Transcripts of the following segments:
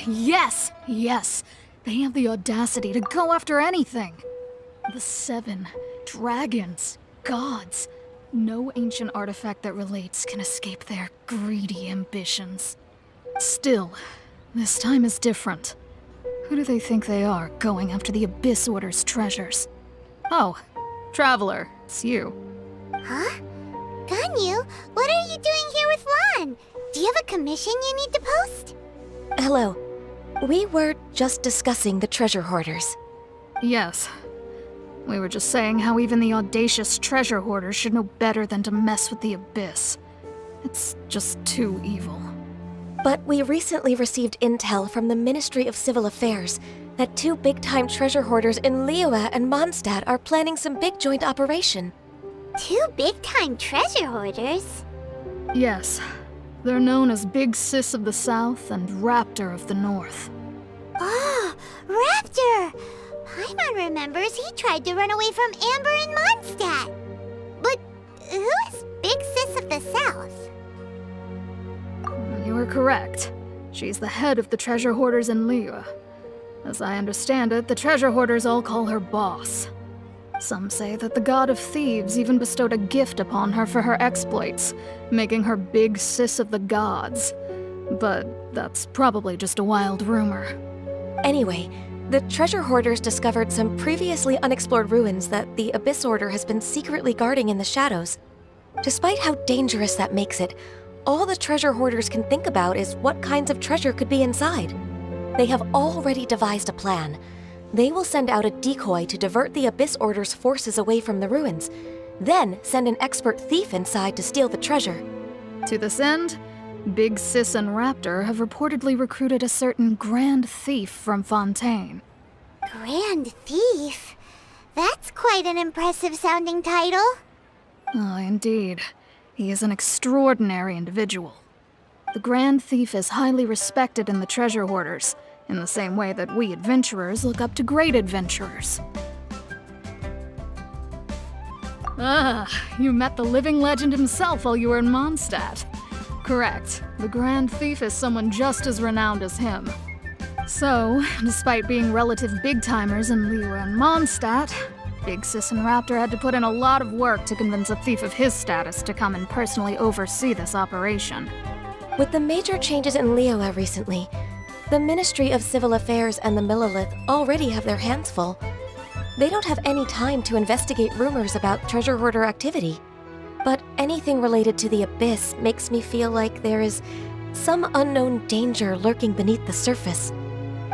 Yes! Yes! They have the audacity to go after anything! The 7 dragons, gods. No ancient artifact that relates can escape their greedy ambitions. Still, this time is different. Who do they think they are, going after the Abyss Order's treasures? Oh, Traveler, it's you. Huh? Ganyu, what are you doing here with Lan? Do you have a commission you need to post? Hello. We were just discussing the treasure hoarders. Yes. We were just saying how even the audacious treasure hoarders should know better than to mess with the Abyss. It's just too evil. But we recently received intel from the Ministry of Civil Affairs that 2 big-time treasure hoarders in Liyue and Mondstadt are planning some big joint operation. 2 big-time treasure hoarders? Yes. They're known as Big Sis of the South and Raptor of the North. Oh, Raptor! Paimon remembers he tried to run away from Amber in Mondstadt. But who is Big Sis of the South? You are correct. She's the head of the treasure hoarders in Liyue. As I understand it, the treasure hoarders all call her boss. Some say that the god of thieves even bestowed a gift upon her for her exploits, making her Big Sis of the gods. But that's probably just a wild rumor. Anyway, the treasure hoarders discovered some previously unexplored ruins that the Abyss Order has been secretly guarding in the shadows. Despite how dangerous that makes it, all the treasure hoarders can think about is what kinds of treasure could be inside. They have already devised a plan. They will send out a decoy to divert the Abyss Order's forces away from the ruins, then send an expert thief inside to steal the treasure. To this end, Big Sis and Raptor have reportedly recruited a certain Grand Thief from Fontaine. Grand Thief? That's quite an impressive sounding title. Oh, indeed. He is an extraordinary individual. The Grand Thief is highly respected in the treasure hoarders, in the same way that we adventurers look up to great adventurers. Ah, you met the living legend himself while you were in Mondstadt. Correct. The Grand Thief is someone just as renowned as him. So, despite being relative big-timers in Liyue and Mondstadt, Big Sis and Raptor had to put in a lot of work to convince a thief of his status to come and personally oversee this operation. With the major changes in Liyue recently, the Ministry of Civil Affairs and the Millelith already have their hands full. They don't have any time to investigate rumors about treasure hoarder activity. But anything related to the Abyss makes me feel like there is some unknown danger lurking beneath the surface.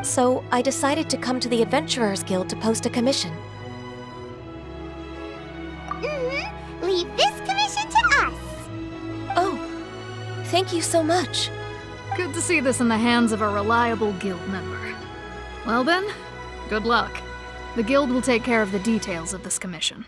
So I decided to come to the Adventurers Guild to post a commission. Leave this commission to us. Oh, thank you so much. Good to see this in the hands of a reliable guild member. Well then, good luck. The guild will take care of the details of this commission.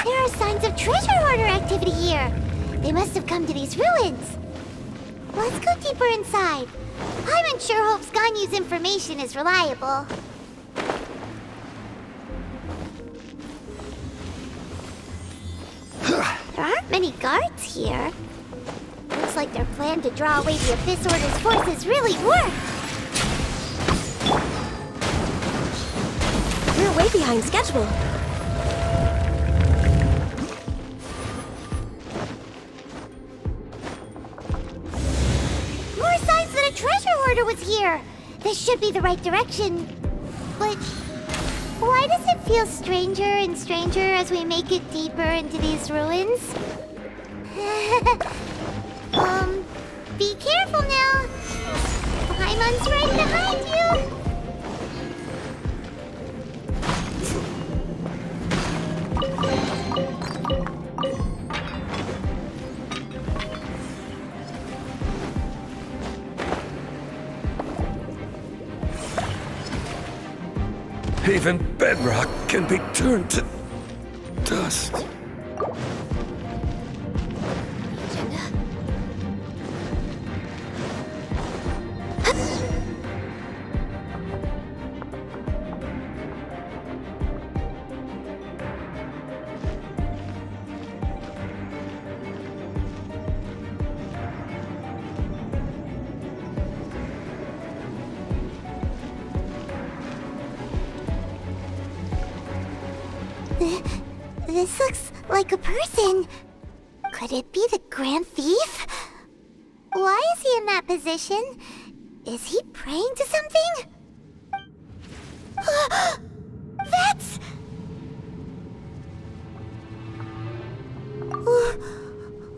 There are signs of treasure hoarder activity here. They must have come to these ruins. Let's go deeper inside. Paimon sure hopes Ganyu's information is reliable. There aren't many guards here. Looks like their plan to draw away the Abyss Order's forces really worked. We're way behind behind schedule. More signs that a treasure hoarder was here! This should be the right direction. But why does it feel stranger and stranger as we make it deeper into these ruins? Be careful now. Paimon's right behind you. Even bedrock can be turned to dust. This looks like a person. Could it be the Grand Thief? Why is he in that position? Is he praying to something? That's...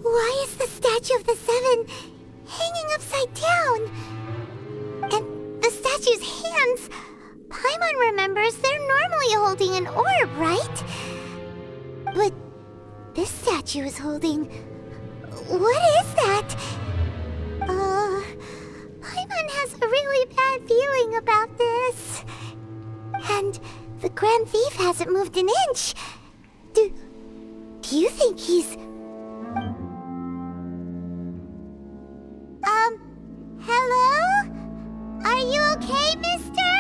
Why is the statue of the Seven hanging upside down? And the statue's hands... Paimon remembers they're normally holding an orb, right? But this statue is holding... What is that? Paimon has a really bad feeling about this. And the Grand Thief hasn't moved an inch. Do you think he's... Hello? Are you okay, mister?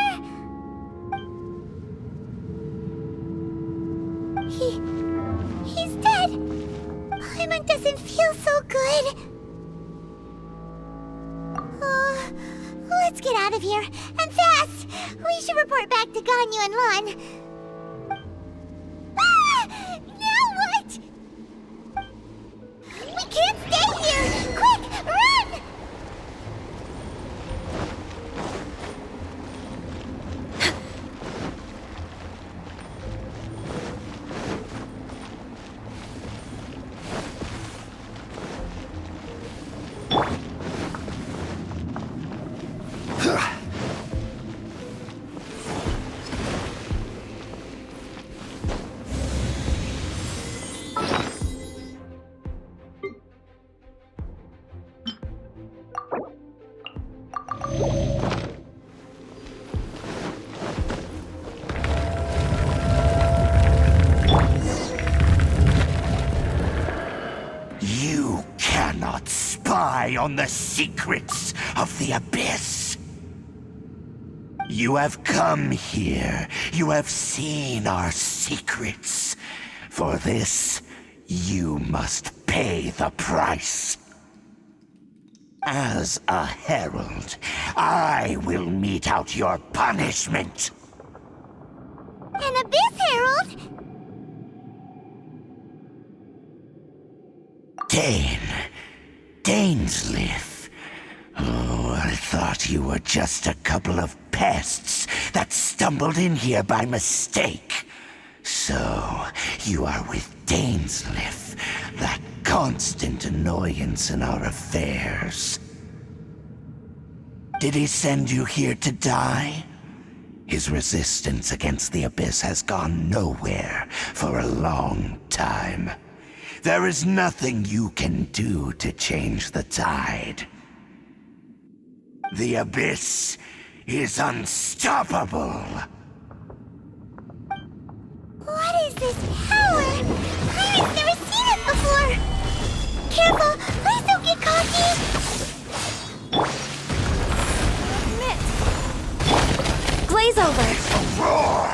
He's dead. Paimon doesn't feel so good. Let's get out of here, and fast! We should report back to Ganyu and Lon. Ah! Now what? We can't stay here! Quick, run! On the secrets of the Abyss. You have come here. You have seen our secrets. For this, you must pay the price. As a herald, I will mete out your punishment. An Abyss Herald? Dainsleif. Oh, I thought you were just a couple of pests that stumbled in here by mistake. So, you are with Dainsleif, that constant annoyance in our affairs. Did he send you here to die? His resistance against the Abyss has gone nowhere for a long time. There is nothing you can do to change the tide. The Abyss is unstoppable. What is this power? I've never seen it before. Careful, please don't get cocky. Mitt! Glaze over. A roar!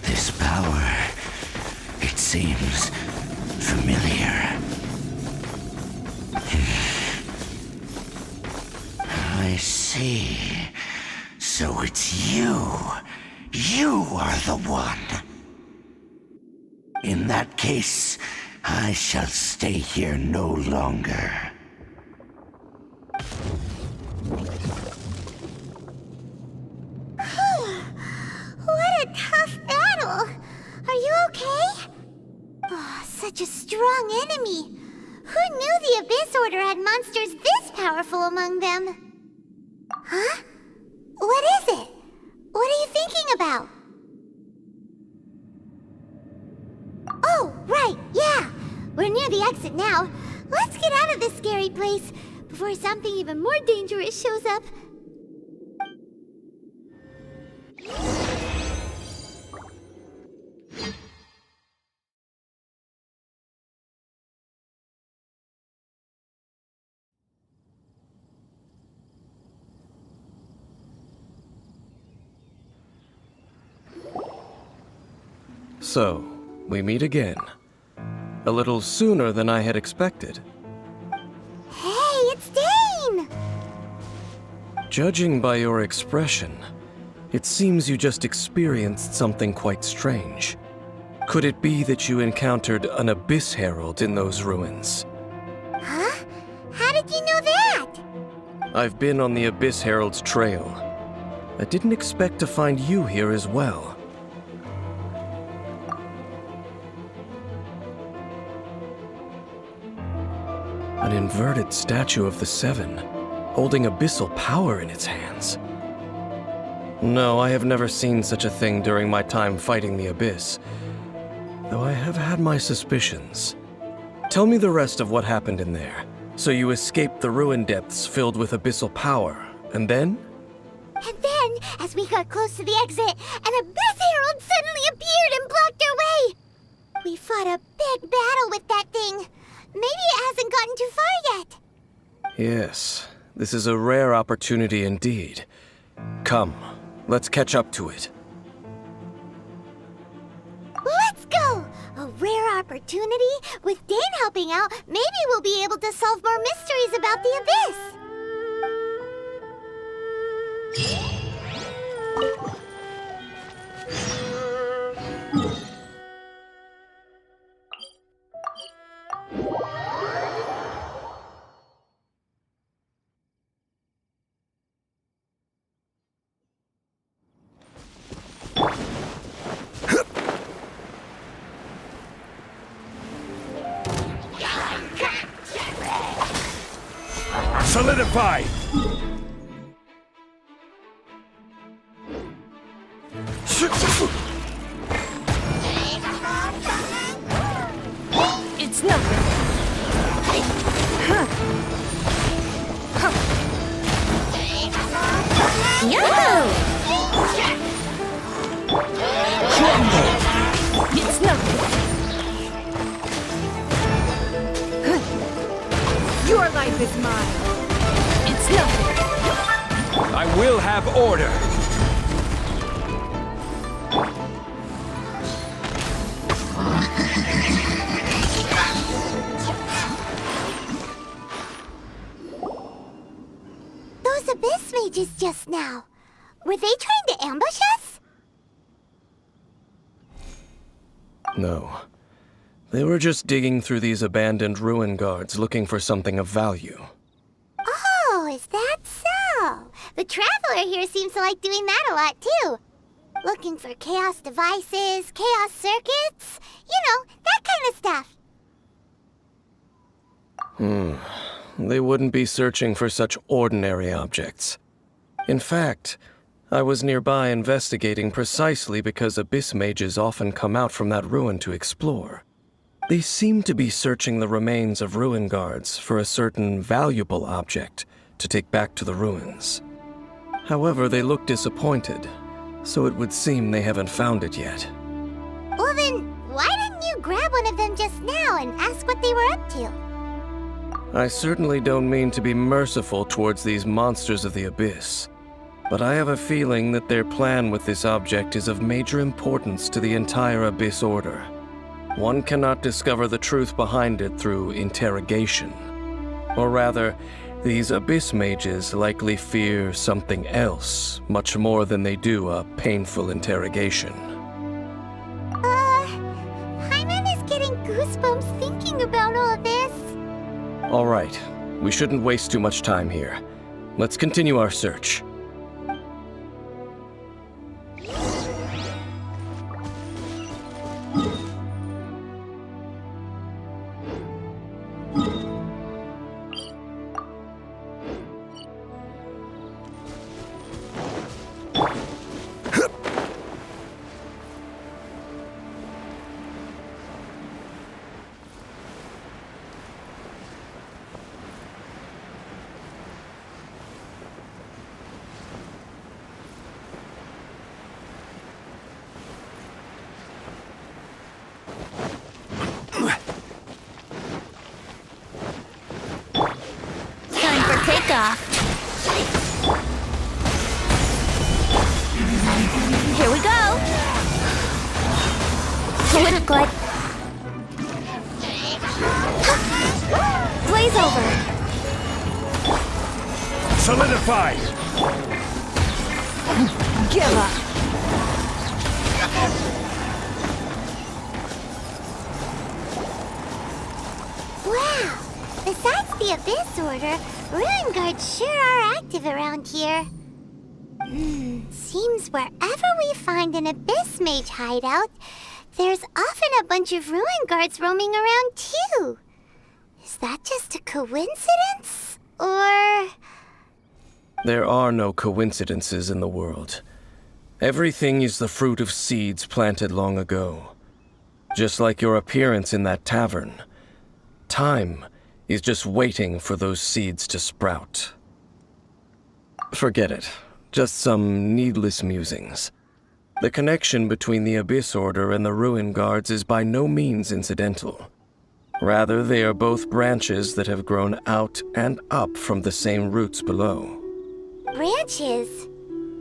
This power, it seems familiar. see. So it's you. You are the one. In that case, I shall stay here no longer. What a tough battle! Are you okay? Oh, such a strong enemy. Who knew the Abyss Order had monsters this powerful among them? Huh? What is it? What are you thinking about? Oh, right, yeah! We're near the exit now. Let's get out of this scary place before something even more dangerous shows up. So, we meet again. A little sooner than I had expected. Hey, it's Dane! Judging by your expression, it seems you just experienced something quite strange. Could it be that you encountered an Abyss Herald in those ruins? Huh? How did you know that? I've been on the Abyss Herald's trail. I didn't expect to find you here as well. An inverted statue of the Seven, holding abyssal power in its hands. No, I have never seen such a thing during my time fighting the Abyss, though I have had my suspicions. Tell me the rest of what happened in there. So you escaped the ruin depths filled with abyssal power, and then? And then, as we got close to the exit, an Abyss Herald suddenly appeared and blocked our way! We fought a big battle with that thing. Maybe it hasn't gotten too far yet. Yes, this is a rare opportunity indeed. Come, let's catch up to it. Let's go! A rare opportunity? With Dane helping out, maybe we'll be able to solve more mysteries about the Abyss! Solidify! It's nothing. It's nothing. Your life is mine. It's nothing. I will have order! Those Abyss mages just now. Were they trying to ambush us? No. They were just digging through these abandoned ruin guards looking for something of value. Oh, is that so? The Traveler here seems to like doing that a lot, too. Looking for chaos devices, chaos circuits, you know, that kind of stuff. They wouldn't be searching for such ordinary objects. In fact, I was nearby investigating precisely because Abyss mages often come out from that ruin to explore. They seem to be searching the remains of ruin guards for a certain valuable object to take back to the ruins. However, they look disappointed, so it would seem they haven't found it yet. Well then, why didn't you grab one of them just now and ask what they were up to? I certainly don't mean to be merciful towards these monsters of the Abyss, but I have a feeling that their plan with this object is of major importance to the entire Abyss Order. One cannot discover the truth behind it through interrogation. Or rather, these Abyss mages likely fear something else much more than they do a painful interrogation. Paimon is getting goosebumps thinking about all this. All right, we shouldn't waste too much time here. Let's continue our search. Time for takeoff. Here we go. With glide. Blaze over. Solidify! Give up. Wow! Besides the Abyss Order, Ruin Guards sure are active around here. Seems wherever we find an Abyss Mage hideout, there's often a bunch of Ruin Guards roaming around too. Is that just a coincidence? Or... There are no coincidences in the world. Everything is the fruit of seeds planted long ago. Just like your appearance in that tavern. Time is just waiting for those seeds to sprout. Forget it. Just some needless musings. The connection between the Abyss Order and the Ruin Guards is by no means incidental. Rather, they are both branches that have grown out and up from the same roots below. branches?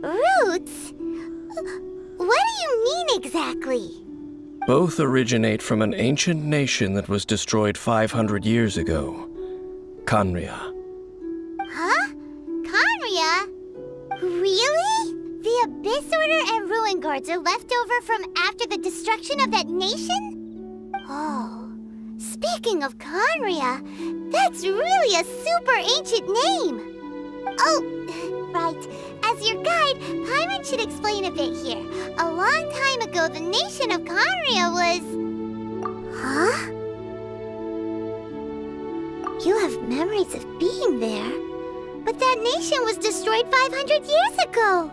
Roots? What do you mean exactly? Both originate from an ancient nation that was destroyed 500 years ago. Khaenri'ah. Huh? Khaenri'ah? Really? The Abyss Order and Ruin Guards are left over from after the destruction of that nation? Oh, speaking of Khaenri'ah, that's really a super ancient name. Oh, right. As your guide, Paimon should explain a bit here. A long time ago, the nation of Khaenri'ah was... Huh? You have memories of being there. But that nation was destroyed 500 years ago.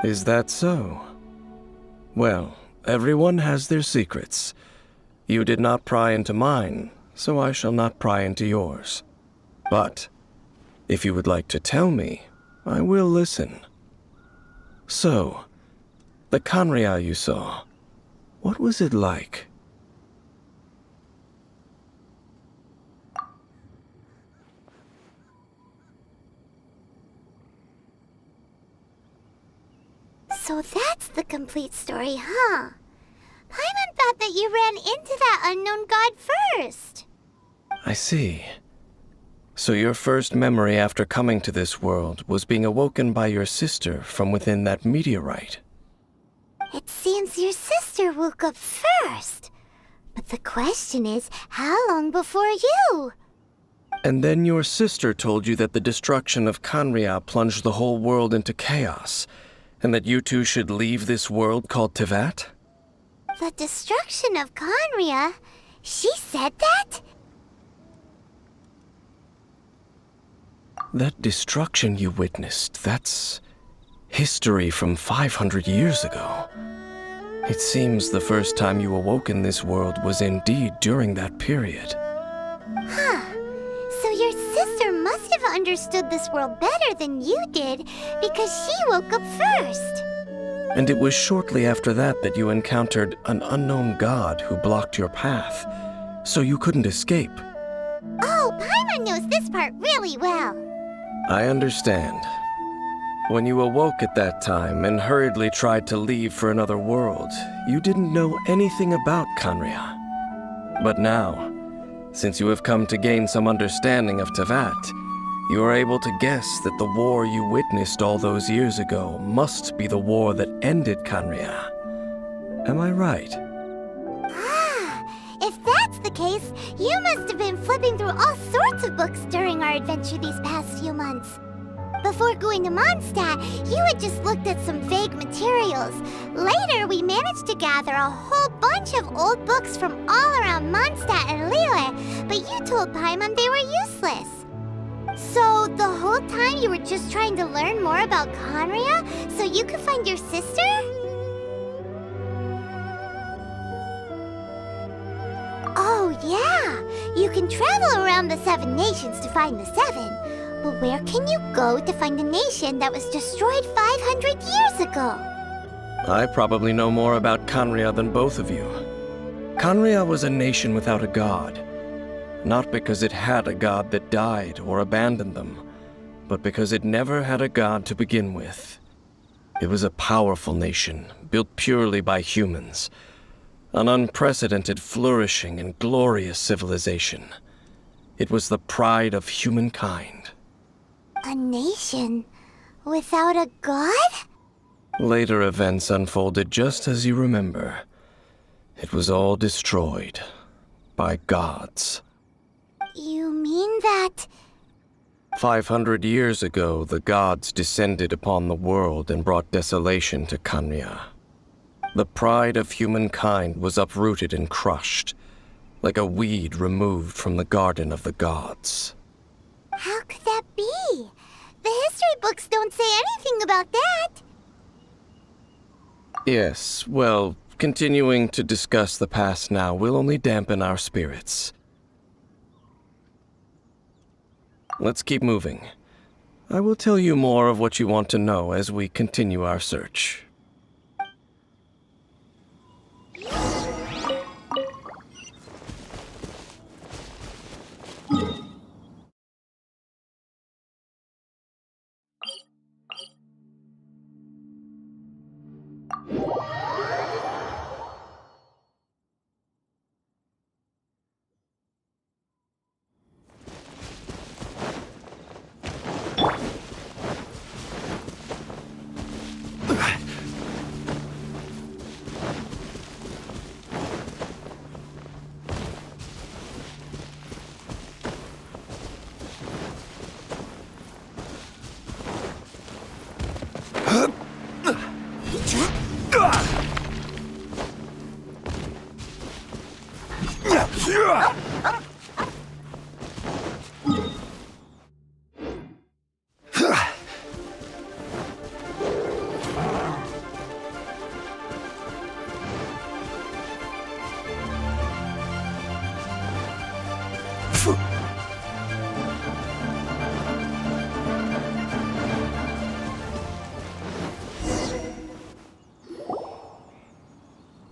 Is that so? Well, everyone has their secrets. You did not pry into mine, so I shall not pry into yours. But, if you would like to tell me, I will listen. So, the Khaenri'ah you saw, what was it like? So that's the complete story, huh? Paimon thought that you ran into that unknown god first. I see. So your first memory after coming to this world was being awoken by your sister from within that meteorite. It seems your sister woke up first. But the question is, how long before you? And then your sister told you that the destruction of Khaenri'ah plunged the whole world into chaos, and that you two should leave this world called Teyvat? The destruction of Khaenri'ah? She said that? That destruction you witnessed, that's history from 500 years ago. It seems the first time you awoke in this world was indeed during that period. Huh. So your sister must have understood this world better than you did, because she woke up first. And it was shortly after that that you encountered an unknown god who blocked your path, so you couldn't escape. Oh, Paimon knows this part really well. I understand. When you awoke at that time and hurriedly tried to leave for another world, you didn't know anything about Khaenri'ah. But now, Since you have come to gain some understanding of Tevat, you are able to guess that the war you witnessed all those years ago must be the war that ended Khaenri'ah. Am I right? If that's the case, you must have been flipping through all sorts of books during our adventure these past few months. Before going to Mondstadt, you had just looked at some vague materials. Later, we managed to gather a whole bunch of old books from all around Mondstadt and Liyue, but you told Paimon they were useless. So, the whole time you were just trying to learn more about Khaenri'ah so you could find your sister? Oh, yeah! You can travel around the 7 nations to find the 7. But where can you go to find a nation that was destroyed 500 years ago? I probably know more about Khaenri'ah than both of you. Khaenri'ah was a nation without a god. Not because it had a god that died or abandoned them, but because it never had a god to begin with. It was a powerful nation, built purely by humans. An unprecedented, flourishing, and glorious civilization. It was the pride of humankind. A nation without a god? Later events unfolded just as you remember. It was all destroyed by gods. You mean that... 500 years ago, the gods descended upon the world and brought desolation to Khaenri'ah. The pride of humankind was uprooted and crushed, like a weed removed from the garden of the gods. How could that be? The history books don't say anything about that. Yes, well, continuing to discuss the past now will only dampen our spirits. Let's keep moving. I will tell you more of what you want to know as we continue our search.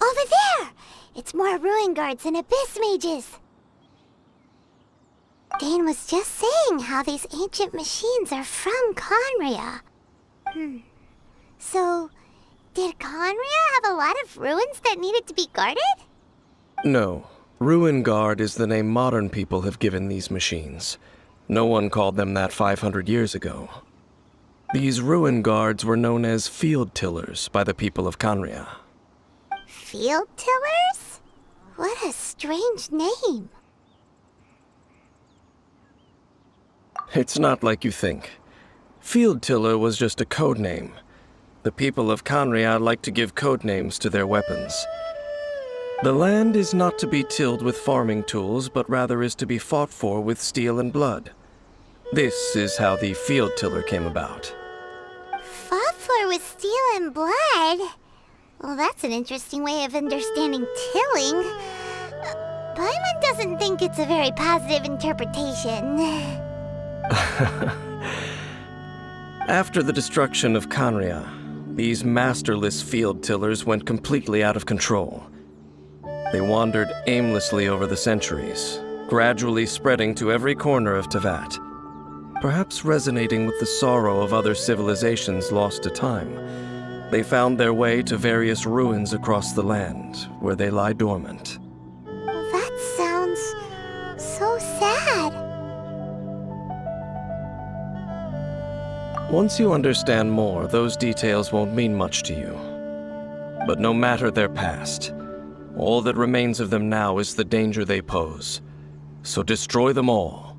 Over there! It's more ruin guards and abyss mages. Dane was just saying how these ancient machines are from Khaenri'ah. So, did Khaenri'ah have a lot of ruins that needed to be guarded? No. Ruin Guard is the name modern people have given these machines. No one called them that 500 years ago. These Ruin Guards were known as Field Tillers by the people of Khaenri'ah. Field tillers? What a strange name. It's not like you think. Field Tiller was just a code name. The people of Khaenri'ah like to give code names to their weapons. The land is not to be tilled with farming tools, but rather is to be fought for with steel and blood. This is how the Field Tiller came about. Fought for with steel and blood? Well, that's an interesting way of understanding tilling. Paimon doesn't think it's a very positive interpretation. After the destruction of Khaenri'ah, these masterless field tillers went completely out of control. They wandered aimlessly over the centuries, gradually spreading to every corner of Tevat. Perhaps resonating with the sorrow of other civilizations lost to time, they found their way to various ruins across the land, where they lie dormant. Well, that sounds Once you understand more, those details won't mean much to you. But no matter their past, all that remains of them now is the danger they pose. So destroy them all.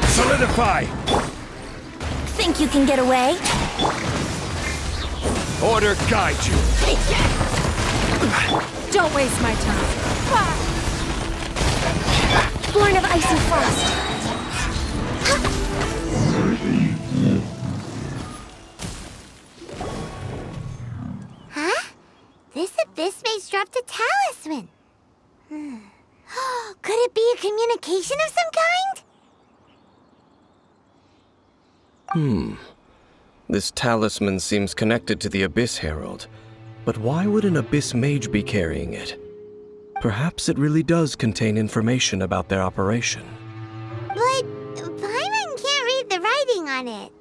Solidify! Think you can get away? Order guide you! Don't waste my time. Born of ice and frost. Huh? This abyss mage dropped a talisman. Could it be a communication of some kind? This talisman seems connected to the Abyss Herald. But why would an Abyss Mage be carrying it? Perhaps it really does contain information about their operation. But Paimon can't read the writing on it.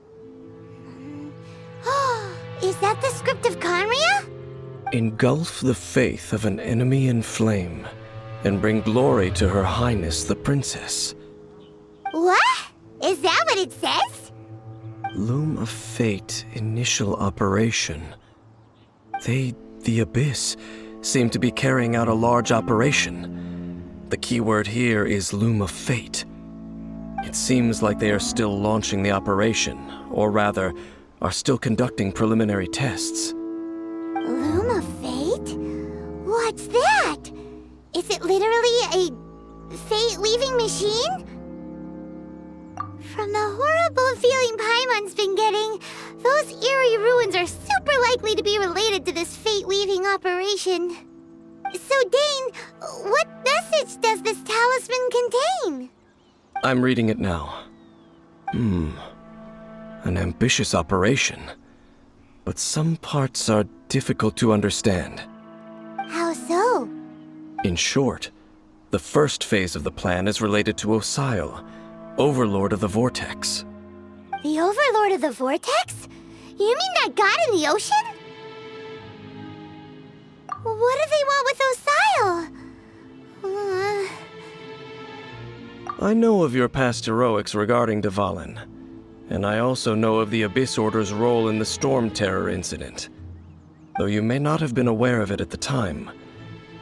Is that the script of Conria? Engulf the faith of an enemy in flame, and bring glory to Her Highness the Princess. What? Is that what it says? Loom of Fate initial operation. They, the Abyss, seem to be carrying out a large operation. The keyword here is Loom of Fate. It seems like they are still launching the operation, or rather, are still conducting preliminary tests. Loom of Fate? What's that? Is it literally a fate-weaving machine? From the horrible feeling Paimon's been getting, those eerie ruins are super likely to be related to this fate-weaving operation. So, Dane, what message does this talisman contain? I'm reading it now. An ambitious operation. But some parts are difficult to understand. How so? In short, the first phase of the plan is related to Osile, Overlord of the Vortex. The Overlord of the Vortex? You mean that god in the ocean? What do they want with Osile? I know of your past heroics regarding Dvalin, and I also know of the Abyss Order's role in the Storm Terror incident. Though you may not have been aware of it at the time,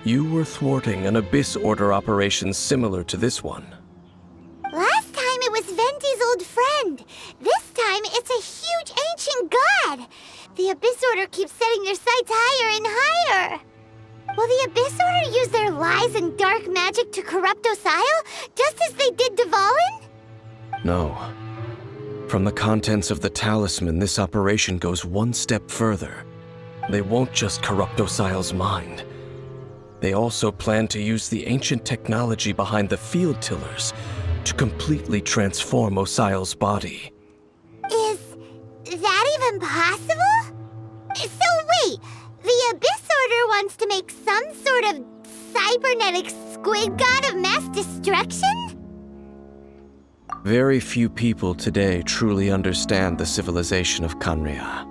you were thwarting an Abyss Order operation similar to this one. Last time it was Venti's old friend. This time it's a huge ancient god. The Abyss Order keeps setting their sights higher and higher. Will the Abyss Order use their lies and dark magic to corrupt Osile, just as they did Dvalin? No. From the contents of the talisman, this operation goes one step further. They won't just corrupt Osile's mind. They also plan to use the ancient technology behind the field tillers to completely transform Osile's body. Is that even possible? So wait, the Abyss Order wants to make some sort of cybernetic squid god of mass destruction? Very few people today truly understand the civilization of Conria.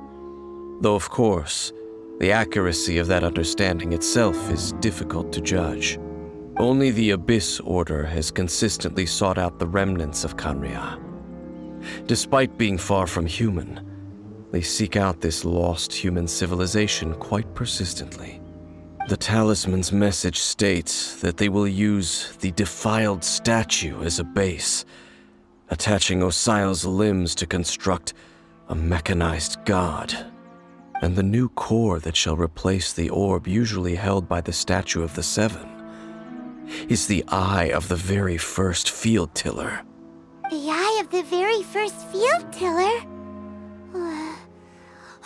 Though of course, the accuracy of that understanding itself is difficult to judge. Only the Abyss Order has consistently sought out the remnants of Conria. Despite being far from human, they seek out this lost human civilization quite persistently. The talisman's message states that they will use the defiled statue as a base, attaching Osile's limbs to construct a mechanized god. And the new core that shall replace the orb usually held by the Statue of the Seven is the eye of the very first field tiller. The eye of the very first field tiller?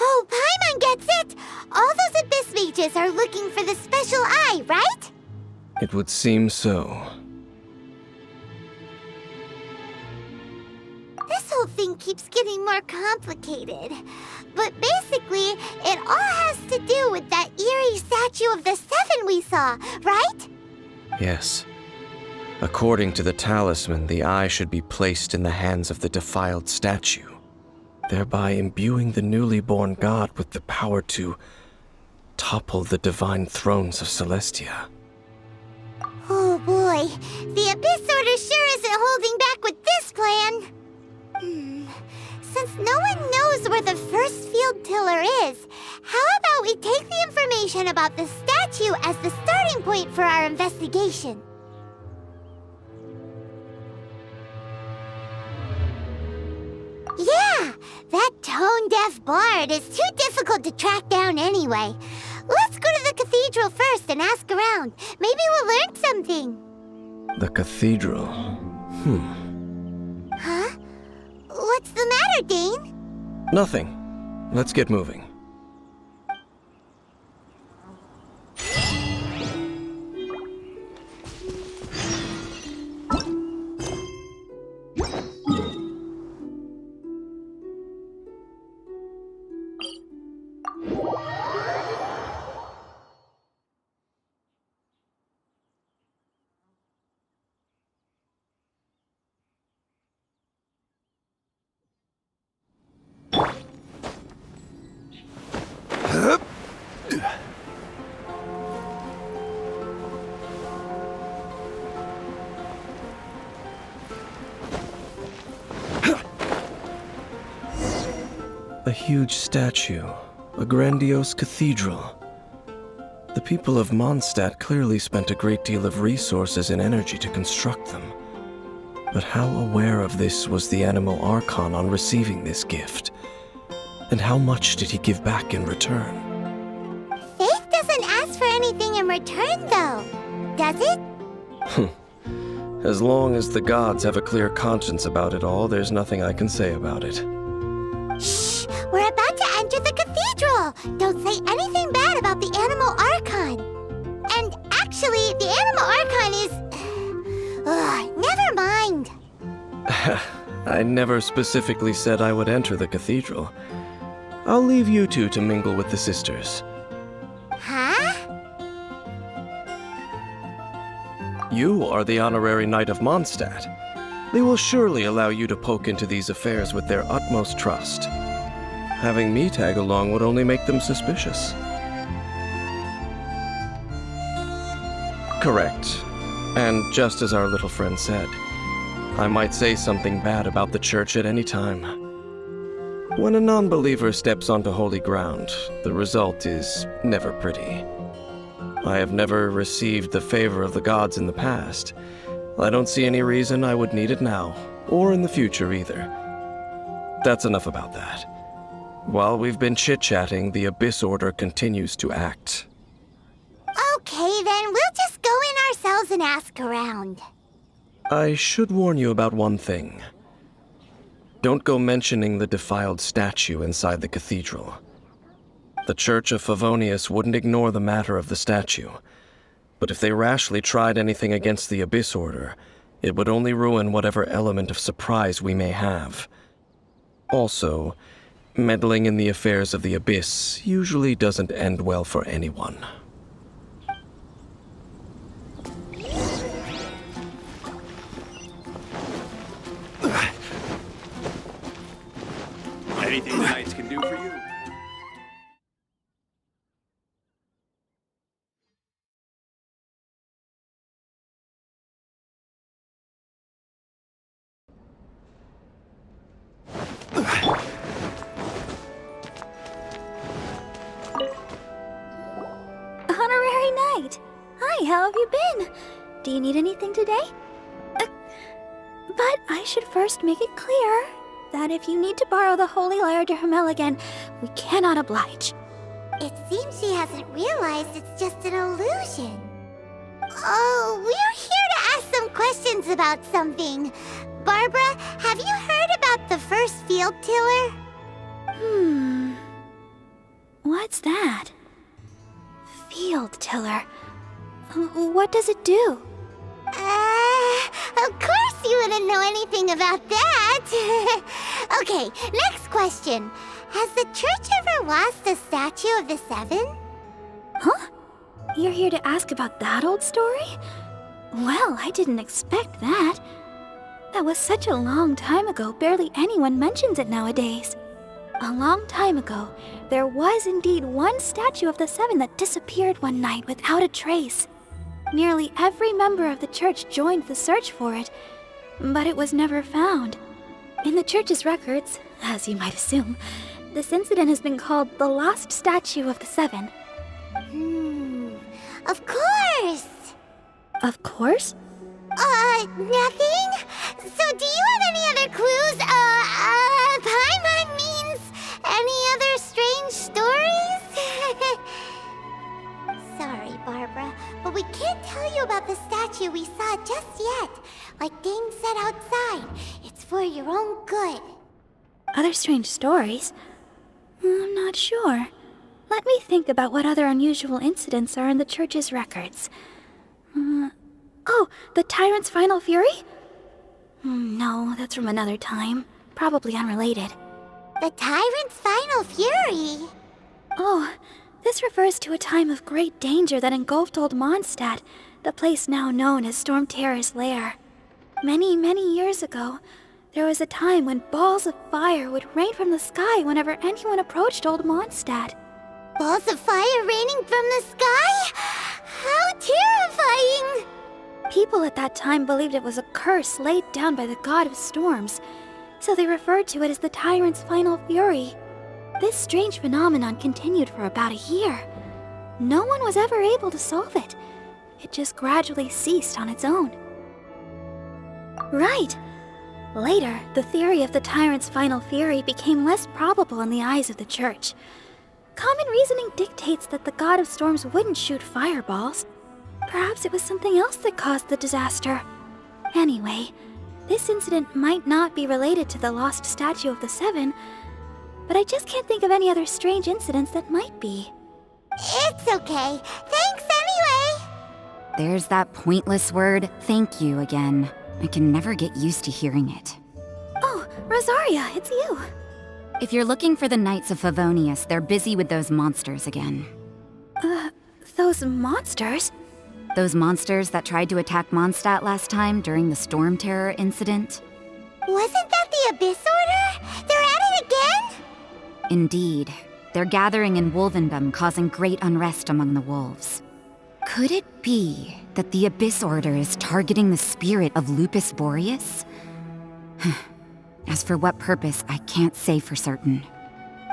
Oh, Paimon gets it! All those Abyss mages are looking for the special eye, right? It would seem so. This whole thing keeps getting more complicated. But basically, it all has to do with that eerie statue of the Seven we saw, right? Yes. According to the talisman, the eye should be placed in the hands of the defiled statue, thereby imbuing the newly born god with the power to topple the divine thrones of Celestia. Oh boy, the Abyss Order sure We take the information about the statue as the starting point for our investigation. Yeah, that tone-deaf bard is too difficult to track down anyway. Let's go to the cathedral first and ask around. Maybe we'll learn something. The cathedral. Huh? What's the matter, Dane? Nothing. Let's get moving. A huge statue, a grandiose cathedral. The people of Mondstadt clearly spent a great deal of resources and energy to construct them. But how aware of this was the animal Archon on receiving this gift? And how much did he give back in return? Faith doesn't ask for anything in return, though, does it? As long as the gods have a clear conscience about it all, there's nothing I can say about it. Shh! We're about to enter the cathedral! Don't say anything bad about the animal Archon. And actually, the animal Archon is... never mind. I never specifically said I would enter the cathedral. I'll leave you two to mingle with the sisters. Huh? You are the honorary knight of Mondstadt. They will surely allow you to poke into these affairs with their utmost trust. Having me tag along would only make them suspicious. Correct. And just as our little friend said, I might say something bad about the church at any time. When a non-believer steps onto holy ground, the result is never pretty. I have never received the favor of the gods in the past. I don't see any reason I would need it now, or in the future either. That's enough about that. While we've been chit-chatting, the Abyss Order continues to act. Okay, then we'll just go in ourselves and ask around. I should warn you about one thing. Don't go mentioning the defiled statue inside the cathedral. The Church of Favonius wouldn't ignore the matter of the statue, but if they rashly tried anything against the Abyss Order, it would only ruin whatever element of surprise we may have. Also, meddling in the affairs of the Abyss usually doesn't end well for anyone. Anything the Knights can do for you? Honorary Knight! Hi, how have you been? Do you need anything today? But I should first make it clear that if you need to borrow the Holy Lyre to Hermel again, we cannot oblige. It seems she hasn't realized it's just an illusion. Oh, we're here to ask some questions about something. Barbara, have you heard about the first field tiller? What's that? Field tiller. What does it do? Of course you wouldn't know anything about that. Okay, next question. Has the church ever lost a statue of the Seven? Huh? You're here to ask about that old story? Well, I didn't expect that. That was such a long time ago, barely anyone mentions it nowadays. A long time ago, there was indeed one statue of the Seven that disappeared one night without a trace. Nearly every member of the church joined the search for it, but it was never found. In the church's records, as you might assume, This incident has been called the Lost Statue of the Seven. Of course! Of course? Nothing? So do you have any other clues? Paimon means any other strange stories? Sorry, Barbara, but we can't tell you about the statue we saw just yet. Like Dane said outside, it's for your own good. Other strange stories? I'm not sure. Let me think about what other unusual incidents are in the church's records. Oh, the Tyrant's Final Fury? No, that's from another time. Probably unrelated. The Tyrant's Final Fury? Oh, this refers to a time of great danger that engulfed Old Mondstadt, the place now known as Storm Terror's lair. Many, many years ago, there was a time when balls of fire would rain from the sky whenever anyone approached Old Mondstadt. Balls of fire raining from the sky? How terrifying! People at that time believed it was a curse laid down by the god of storms, so they referred to it as the Tyrant's Final Fury. This strange phenomenon continued for about a year. No one was ever able to solve it. It just gradually ceased on its own. Right. Later, the theory of the Tyrant's Final Fury became less probable in the eyes of the Church. Common reasoning dictates that the god of storms wouldn't shoot fireballs. Perhaps it was something else that caused the disaster. Anyway, this incident might not be related to the lost statue of the Seven, but I just can't think of any other strange incidents that might be. It's okay. Thanks anyway! There's that pointless word, thank you, again. I can never get used to hearing it. Oh, Rosaria, it's you. If you're looking for the Knights of Favonius, they're busy with those monsters again. Those monsters? Those monsters that tried to attack Mondstadt last time during the Storm Terror incident? Wasn't that the Abyss Order? They're at it again? Indeed. They're gathering in Wolvendom, causing great unrest among the wolves. Could it be that the Abyss Order is targeting the spirit of Lupus Boreas? As for what purpose, I can't say for certain.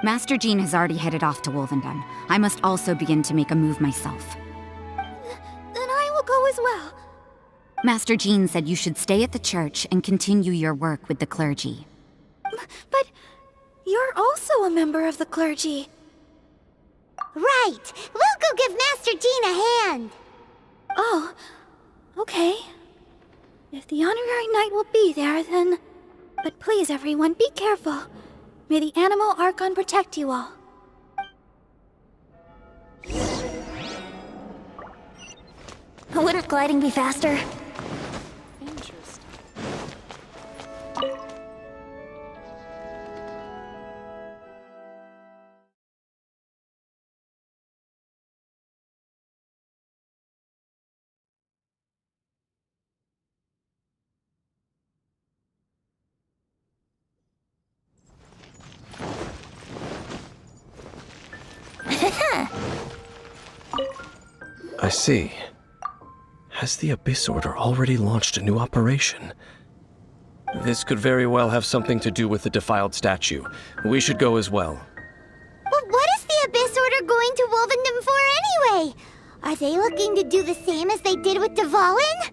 Master Jean has already headed off to Wolvendom. I must also begin to make a move myself. Then I will go as well. Master Jean said you should stay at the church and continue your work with the clergy. But you're also a member of the clergy. Right! We'll go give Master Jean a hand! Oh, okay. If the honorary knight will be there, then... But please, everyone, be careful. May the animal Archon protect you all. Wouldn't gliding be faster? I see. Has the Abyss Order already launched a new operation? This could very well have something to do with the defiled statue. We should go as well. But what is the Abyss Order going to Wolvendom for anyway? Are they looking to do the same as they did with Dvalin?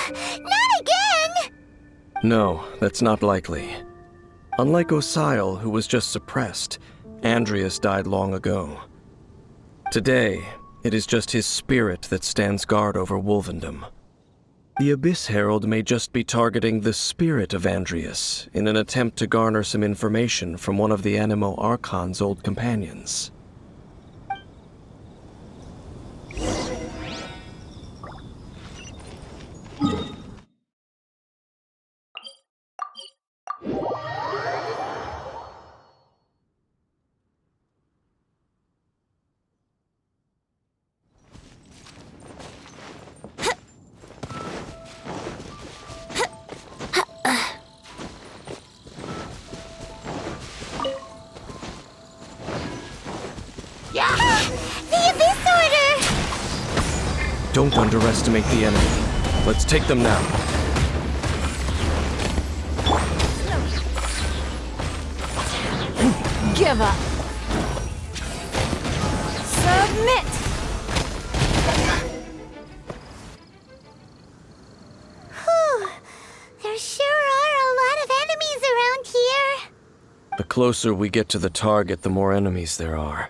Not again! No, that's not likely. Unlike Osile, who was just suppressed, Andreas died long ago. Today, it is just his spirit that stands guard over Wolvendom. The Abyss Herald may just be targeting the spirit of Andreas in an attempt to garner some information from one of the Animo Archon's old companions. The Abyss Order! Don't underestimate the enemy. Let's take them now. give up. Submit! Whew. There sure are a lot of enemies around here. The closer we get to the target, the more enemies there are.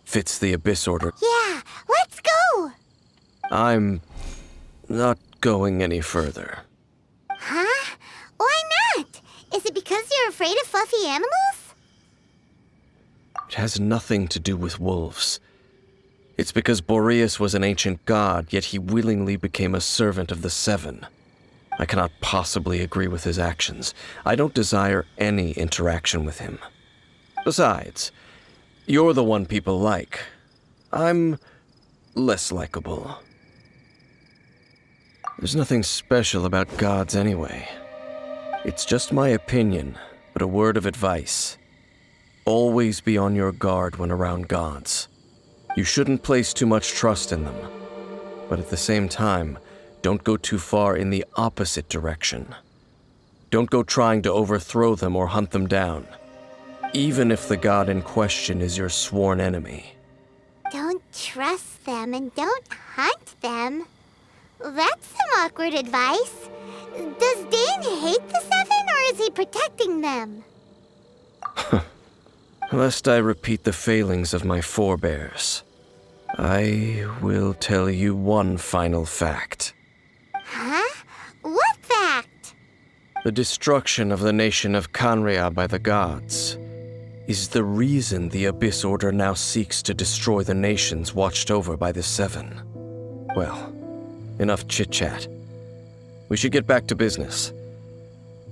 Fits the Abyss Order. Yeah, let's go! I'm not going any further. Huh? Why not? Is it because you're afraid of fluffy animals? It has nothing to do with wolves. It's because Boreas was an ancient god, yet he willingly became a servant of the Seven. I cannot possibly agree with his actions. I don't desire any interaction with him. Besides, you're the one people like. I'm less likable. There's nothing special about gods anyway. It's just my opinion, but a word of advice. Always be on your guard when around gods. You shouldn't place too much trust in them. But at the same time, don't go too far in the opposite direction. Don't go trying to overthrow them or hunt them down, even if the god in question is your sworn enemy. Don't trust them and don't hunt them. That's some awkward advice. Does Dane hate the Seven, or is he protecting them? Lest I repeat the failings of my forebears, I will tell you one final fact. Huh? What fact? The destruction of the nation of Canria by the gods is the reason the Abyss Order now seeks to destroy the nations watched over by the Seven. Well, enough chit-chat. We should get back to business.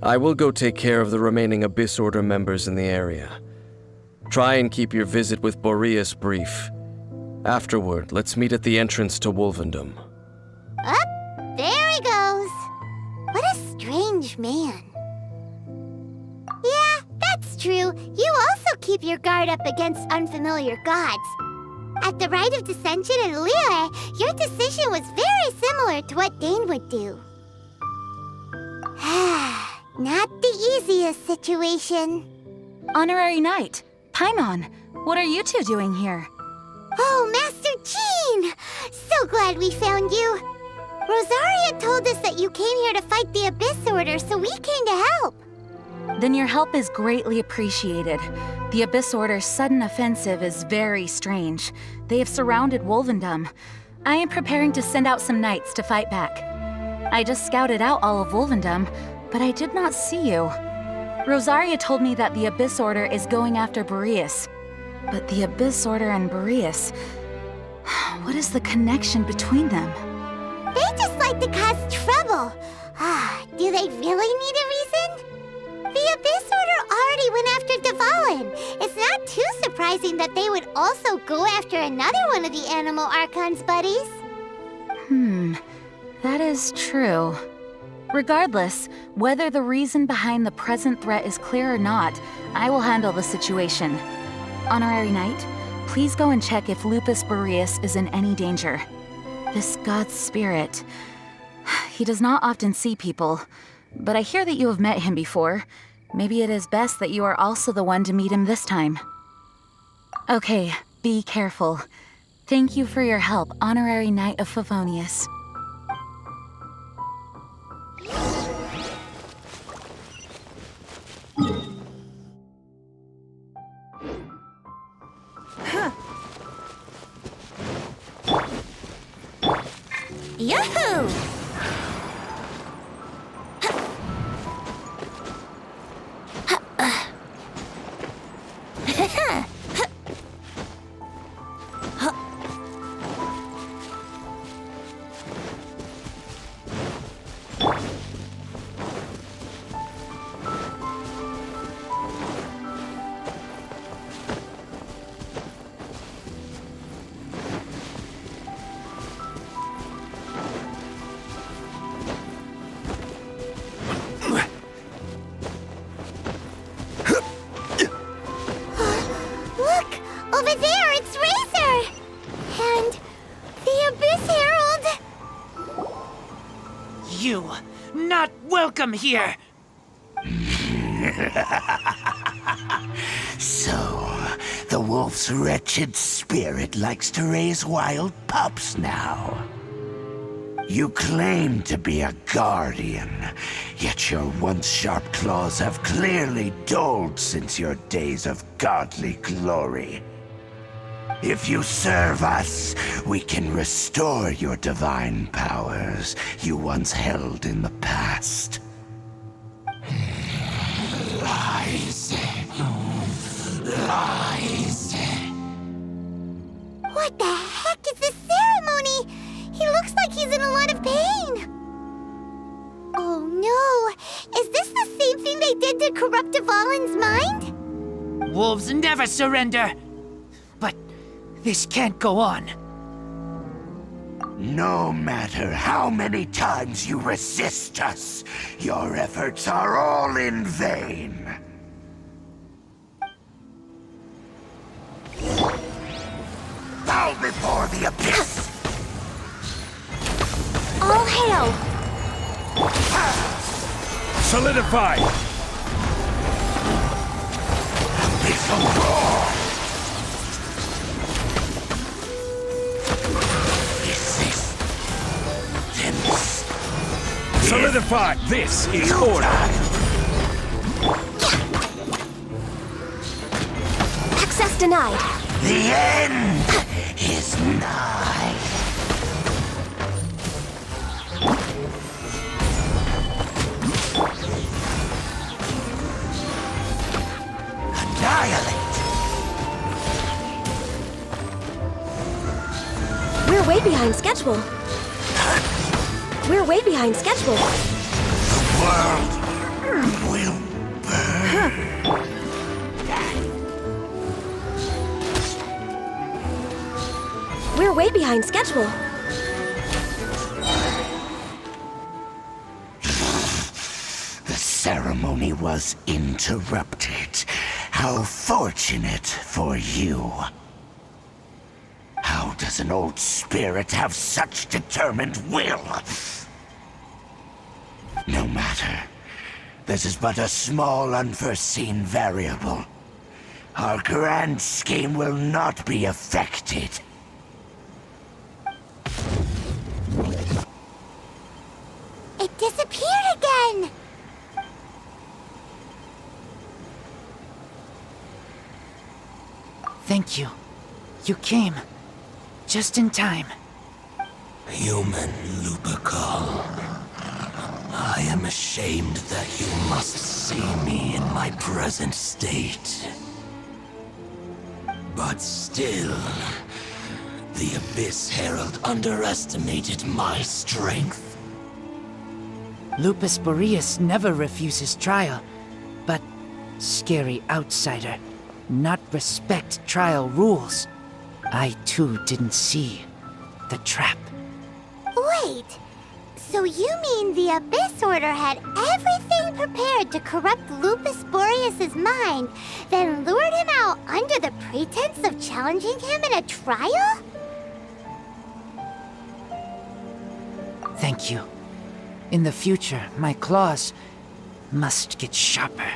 I will go take care of the remaining Abyss Order members in the area. Try and keep your visit with Boreas brief. Afterward, let's meet at the entrance to Wolvendom. Up, there he goes. What a strange man. Yeah, that's true. You also keep your guard up against unfamiliar gods. At the Rite of Dissension in Liyue, your decision was very similar to what Dane would do. Not the easiest situation. Honorary Knight, Paimon, what are you two doing here? Oh, Master Jean! So glad we found you. Rosaria told us that you came here to fight the Abyss Order, so we came to help. Then your help is greatly appreciated. The Abyss Order's sudden offensive is very strange. They have surrounded Wolvendom. I am preparing to send out some knights to fight back. I just scouted out all of Wolvendom, but I did not see you. Rosaria told me that the Abyss Order is going after Boreas. But the Abyss Order and Boreas... what is the connection between them? They just like to cause trouble. Do they really need a reason? The Abyss Order already went after Dvalin. It's not too surprising that they would also go after another one of the Animal Archon's buddies. That is true. Regardless, whether the reason behind the present threat is clear or not, I will handle the situation. Honorary Knight, please go and check if Lupus Boreas is in any danger. This god's spirit... he does not often see people, but I hear that you have met him before. Maybe it is best that you are also the one to meet him this time. Okay, be careful. Thank you for your help, Honorary Knight of Favonius. Yahoo! Over there, it's Razor! And the Abyss Herald! You, not welcome here! So, the wolf's wretched spirit likes to raise wild pups now. You claim to be a guardian, yet your once sharp claws have clearly dulled since your days of godly glory. If you serve us, we can restore your divine powers you once held in the past. Lies. Lies. What the heck is this ceremony? He looks like he's in a lot of pain. Oh no! Is this the same thing they did to corrupt Dvalin's mind? Wolves never surrender! But this can't go on. No matter how many times you resist us, your efforts are all in vain. Bow before the abyss! All hail! Solidify! Abyssal roar! Resist. Tense. Solidify! This is order! Access denied. The end is nigh. Annihilate! We're way behind schedule. We're way behind schedule. The world will burn. We're way behind schedule. The ceremony was interrupted. How fortunate for you. How does an old spirit have such determined will? No matter. This is but a small unforeseen variable. Our grand scheme will not be affected. It disappeared again! Thank you. You came. Just in time. Human Lupercal. I am ashamed that you must see me in my present state. But still, the Abyss Herald underestimated my strength. Lupus Boreas never refuses trial, but scary outsider, not respect trial rules. I too didn't see the trap. Wait, so you mean the Abyss Order had everything prepared to corrupt Lupus Boreas' mind, then lured him out under the pretense of challenging him in a trial? Thank you. In the future, my claws must get sharper.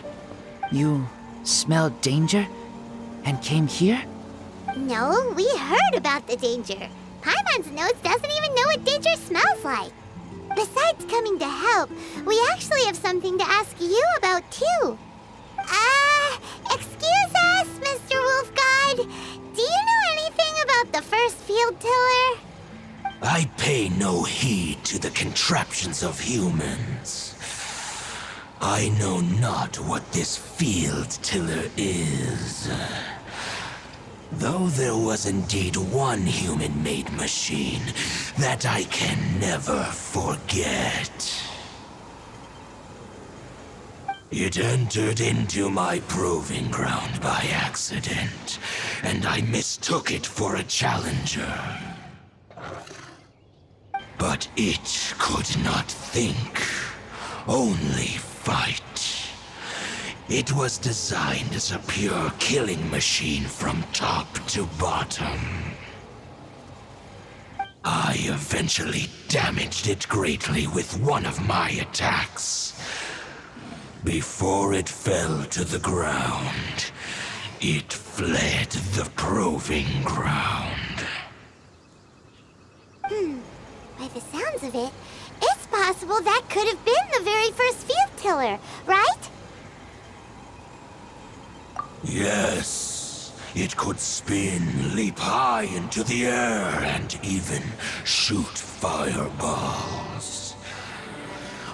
You smelled danger and came here? No, we heard about the danger. Paimon's notes doesn't even know what danger smells like. Besides coming to help, we actually have something to ask you about too. Excuse us, Mr. Wolf God. Do you know anything about the first field tiller? I pay no heed to the contraptions of humans. I know not what this field tiller is. Though there was indeed one human-made machine that I can never forget. It entered into my proving ground by accident, and I mistook it for a challenger. But it could not think, only fight. It was designed as a pure killing machine from top to bottom. I eventually damaged it greatly with one of my attacks. Before it fell to the ground, it fled the proving ground. By the sounds of it, it's possible that could have been the very first field tiller, right? Yes, it could spin, leap high into the air, and even shoot fireballs.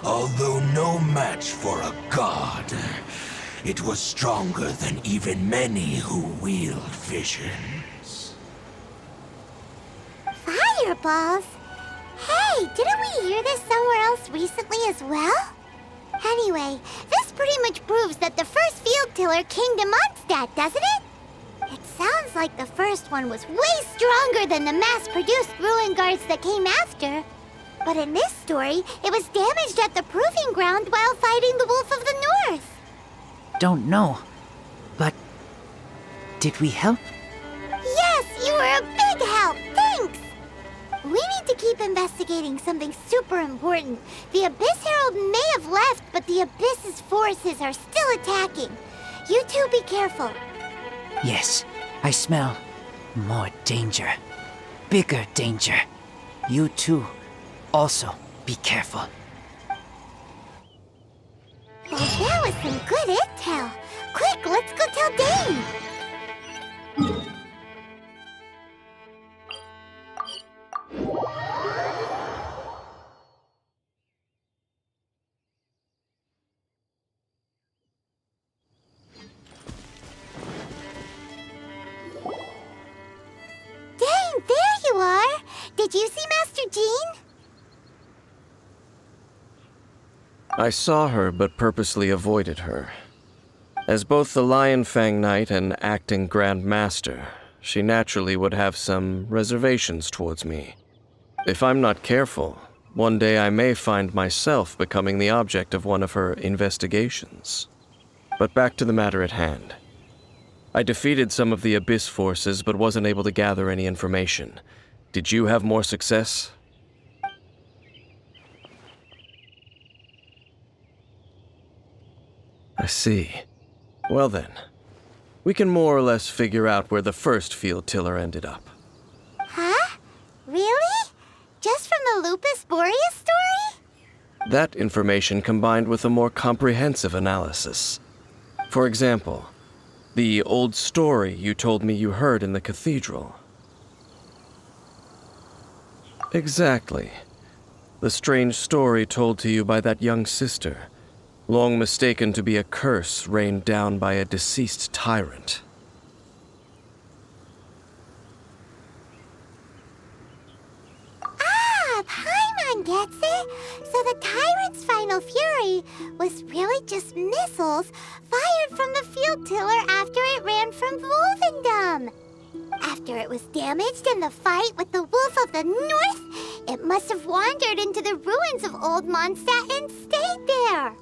Although no match for a god, it was stronger than even many who wield visions. Fireballs? Hey, didn't we hear this somewhere else recently as well? Anyway, this pretty much proves that the first field tiller came to Mondstadt, doesn't it? It sounds like the first one was way stronger than the mass-produced ruin guards that came after. But in this story, it was damaged at the proving ground while fighting the Wolf of the North. Don't know. But did we help? Yes, you were a big help. Thanks. We need to keep investigating something super important. The Abyss Herald may have left, but the Abyss's forces are still attacking. You two be careful. Yes, I smell more danger. Bigger danger. You too. Also, be careful. Well, that was some good intel. Quick, let's go tell Dane. Dane, there you are. Did you see Master Jean? I saw her, but purposely avoided her. As both the Lion Fang Knight and acting Grand Master, she naturally would have some reservations towards me. If I'm not careful, one day I may find myself becoming the object of one of her investigations. But back to the matter at hand. I defeated some of the Abyss forces, but wasn't able to gather any information. Did you have more success? I see. Well then, we can more or less figure out where the first field tiller ended up. Huh? Really? Just from the Lupus Boreas story? That information combined with a more comprehensive analysis. For example, the old story you told me you heard in the cathedral. Exactly. The strange story told to you by that young sister, long mistaken to be a curse rained down by a deceased tyrant. Ah, Paimon gets it. So the tyrant's final fury was really just missiles fired from the field tiller after it ran from Wolvendom. After it was damaged in the fight with the Wolf of the North, it must have wandered into the ruins of Old Mondstadt and stayed there.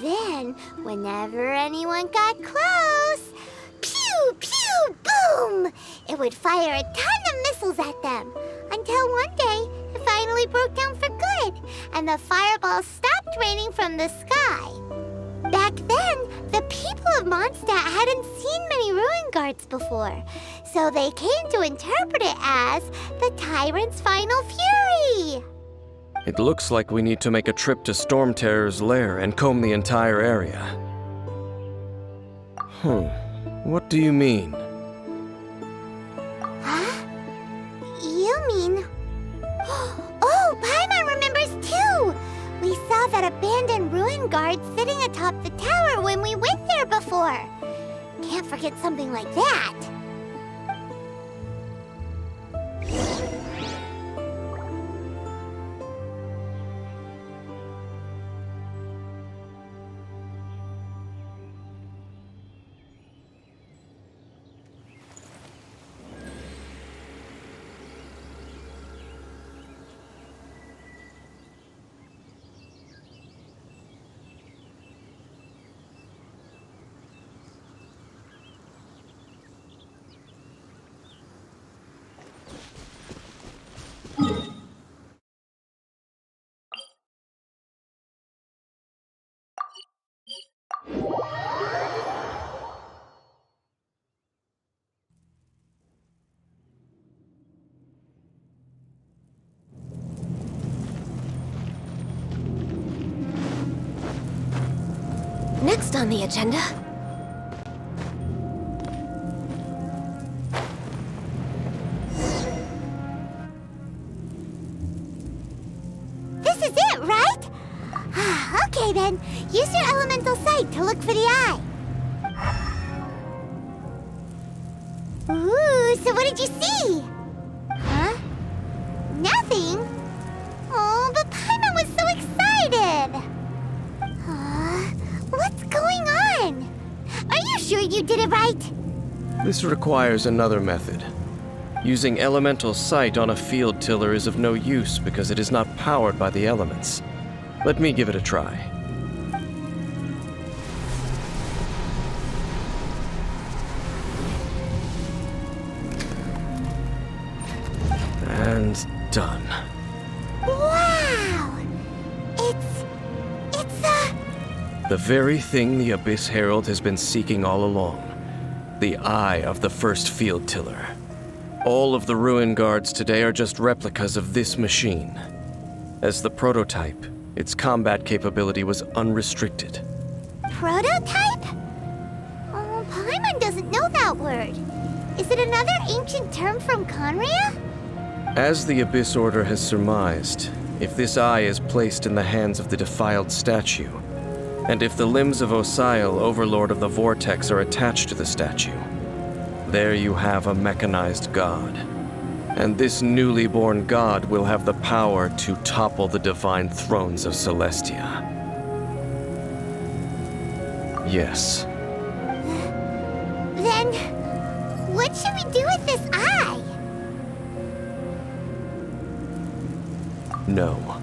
Then, whenever anyone got close, pew, pew, boom! It would fire a ton of missiles at them, until one day it finally broke down for good, and the fireballs stopped raining from the sky. Back then, the people of Mondstadt hadn't seen many ruin guards before, so they came to interpret it as the tyrant's final fury. It looks like we need to make a trip to Storm Terror's lair and comb the entire area. What do you mean? Huh? You mean... Oh, Paimon remembers too! We saw that abandoned ruin guard sitting atop the tower when we went there before. Can't forget something like that. Next on the agenda... This is it, right? Okay then, use your elemental sight to look for the eye. Ooh, so what did you see? Huh? Nothing? Oh, but Paimon was so excited! What's going on? Are you sure you did it right? This requires another method. Using elemental sight on a field tiller is of no use because it is not powered by the elements. Let me give it a try. And done. Wow! It's the very thing the Abyss Herald has been seeking all along. The eye of the first field tiller. All of the ruin guards today are just replicas of this machine. As the prototype, its combat capability was unrestricted. prototype? Oh, Paimon doesn't know that word. Is it another ancient term from Conria? As the Abyss Order has surmised, if this eye is placed in the hands of the defiled statue, and if the limbs of Osial, Overlord of the Vortex, are attached to the statue, there you have a mechanized god. And this newly born god will have the power to topple the divine thrones of Celestia. Yes. Then, what should we do with this eye? No.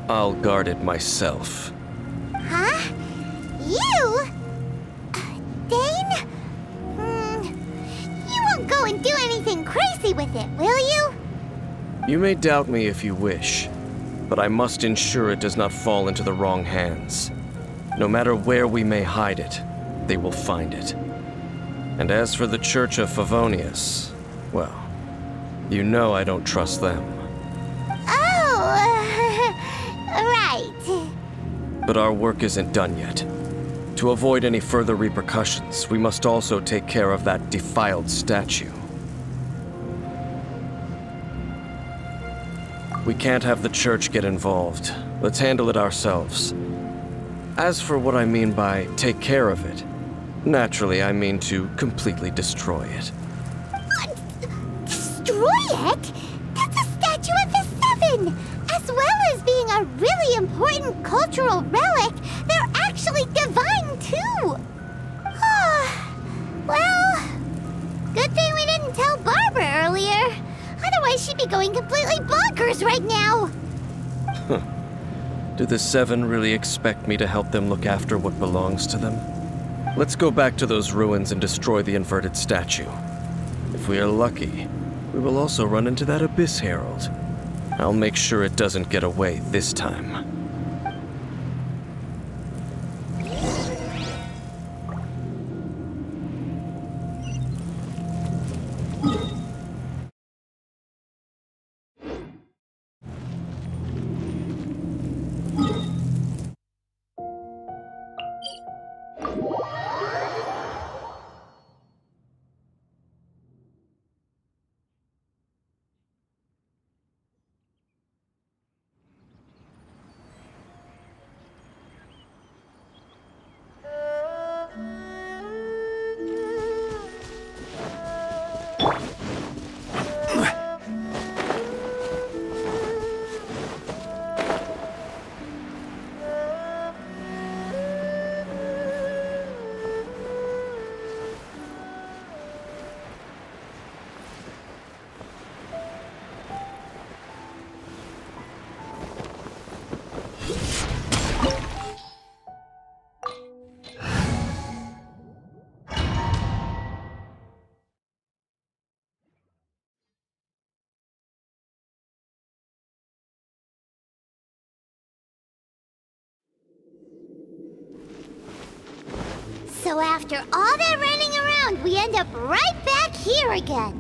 I'll guard it myself. Huh? You? Dane? You won't go and do anything crazy with it, will you? You may doubt me if you wish, but I must ensure it does not fall into the wrong hands. No matter where we may hide it, they will find it. And as for the Church of Favonius, well, you know I don't trust them. Oh, right. But our work isn't done yet. To avoid any further repercussions, we must also take care of that defiled statue. We can't have the church get involved. Let's handle it ourselves. As for what I mean by take care of it, naturally I mean to completely destroy it. What? Destroy it? That's a statue of the Seven! As well as being a really important cultural relic, they're actually divine too! Well, good thing we didn't tell Barbara earlier. Otherwise she'd be going completely bonkers right now! Do the Seven really expect me to help them look after what belongs to them? Let's go back to those ruins and destroy the inverted statue. If we are lucky, we will also run into that Abyss Herald. I'll make sure it doesn't get away this time. So after all that running around, we end up right back here again.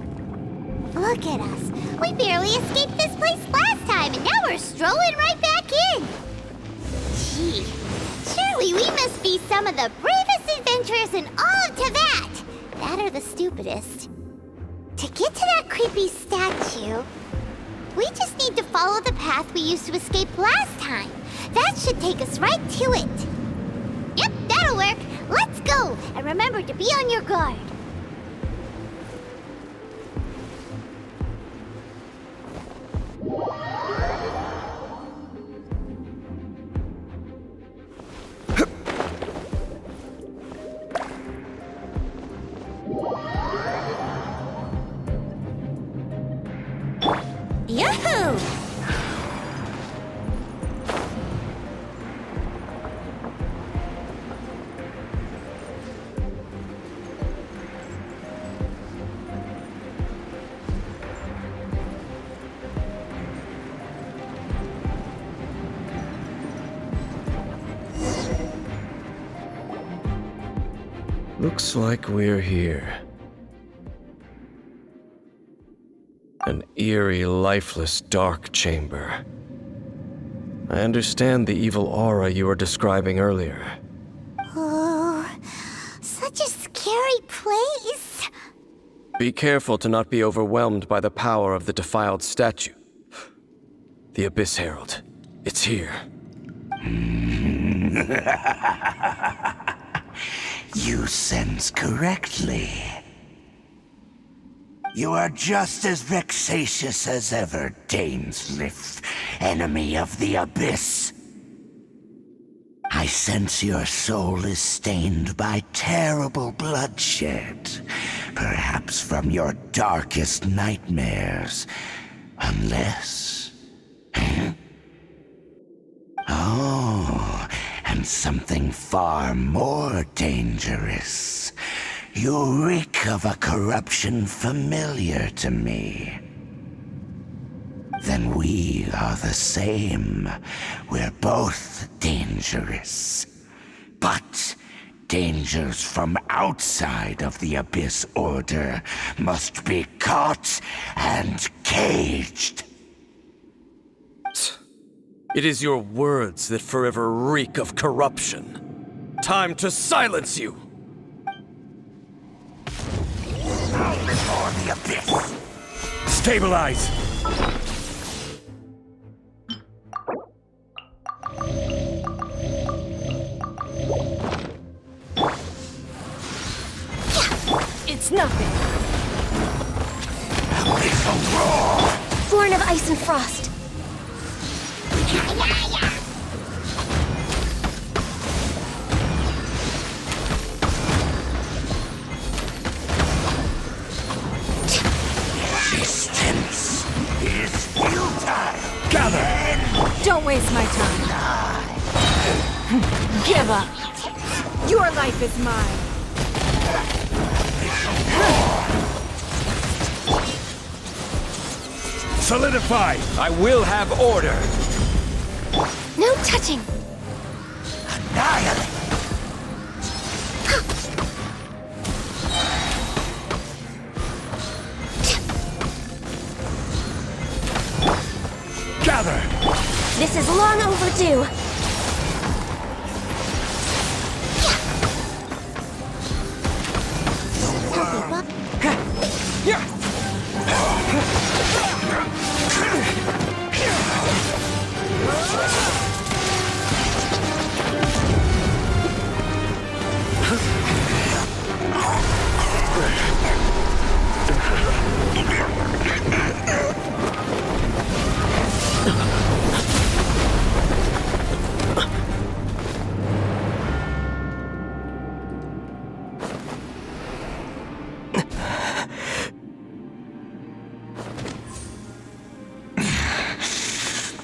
Look at us. We barely escaped this place last time, and now we're strolling right back in. Gee, surely we must be be some of the bravest adventurers in all of Teyvat! That are the stupidest. To get to that creepy statue, we just need to follow the path we used to escape last time. That should take us right to it. Yep, that'll work. Let's go, and remember to be on your guard. Yahoo! Looks like we're here. An eerie, lifeless, dark chamber. I understand the evil aura you were describing earlier. Oh, such a scary place. Be careful to not be overwhelmed by the power of the defiled statue. The Abyss Herald. It's here. You sense correctly. You are just as vexatious as ever, Dainsleif, enemy of the Abyss. I sense your soul is stained by terrible bloodshed, perhaps from your darkest nightmares, unless... Huh? Oh, and something far more dangerous. You reek of a corruption familiar to me. Then we are the same. We're both dangerous. But dangers from outside of the Abyss Order must be caught and caged. It is your words that forever reek of corruption. Time to silence you! Before the Abyss. Stabilize! It's nothing. Abyssal roar! Born of ice and frost. Resistance is futile. Gather! Don't waste my time. Give up. Your life is mine. Solidify! I will have order! No touching. Annihilate! Gather! This is long overdue.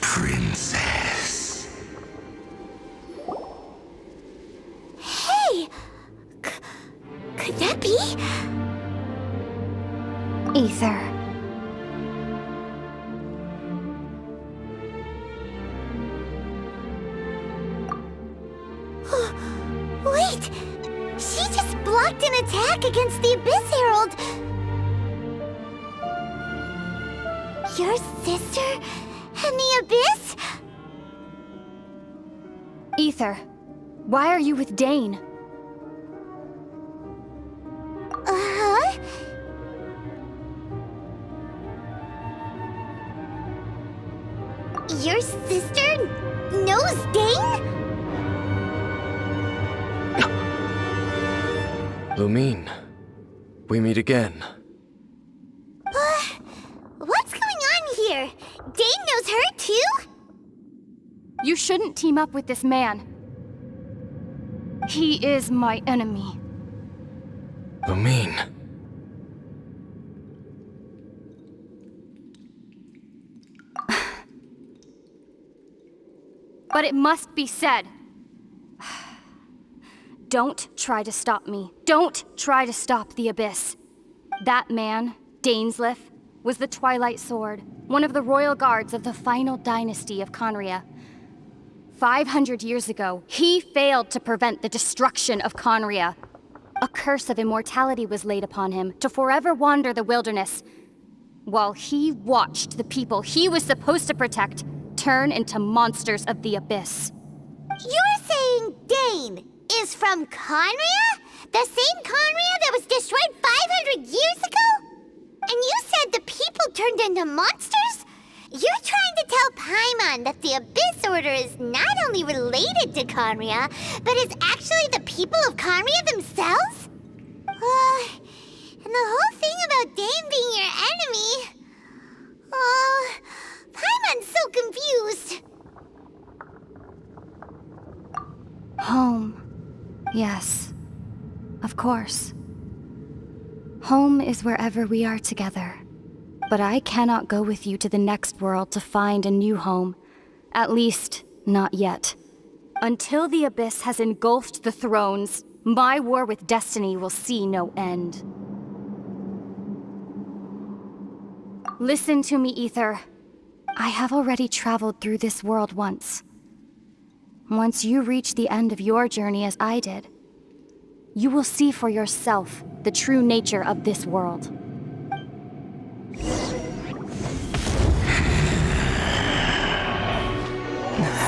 Princess. Hey! Could that be? Aether. Wait! She just blocked an attack against the Abyss Herald! Your sister and the Abyss? Aether. Why are you with Dane? Uh-huh. Your sister knows Dane? Lumine, we meet again. What's going on here? Dane knows her too? You shouldn't team up with this man. He is my enemy. Lumine. But it must be said. Don't try to stop me. Don't try to stop the Abyss. That man, Dainsleif, was the Twilight Sword, one of the royal guards of the final dynasty of Conria. 500 years ago, he failed to prevent the destruction of Conria. A curse of immortality was laid upon him to forever wander the wilderness, while he watched the people he was supposed to protect turn into monsters of the Abyss. You're saying Dane is from Conria? The same Conria that was destroyed 500 years ago? And you said the people turned into monsters? You're trying to tell Paimon that the Abyss Order is not only related to Conria, but is actually the people of Conria themselves? And the whole thing about Dane being your enemy... Oh, Paimon's so confused. Home. Yes. Of course. Home is wherever we are together. But I cannot go with you to the next world to find a new home. At least, not yet. Until the Abyss has engulfed the thrones, my war with destiny will see no end. Listen to me, Ether. I have already traveled through this world once. Once you reach the end of your journey as I did, you will see for yourself the true nature of this world.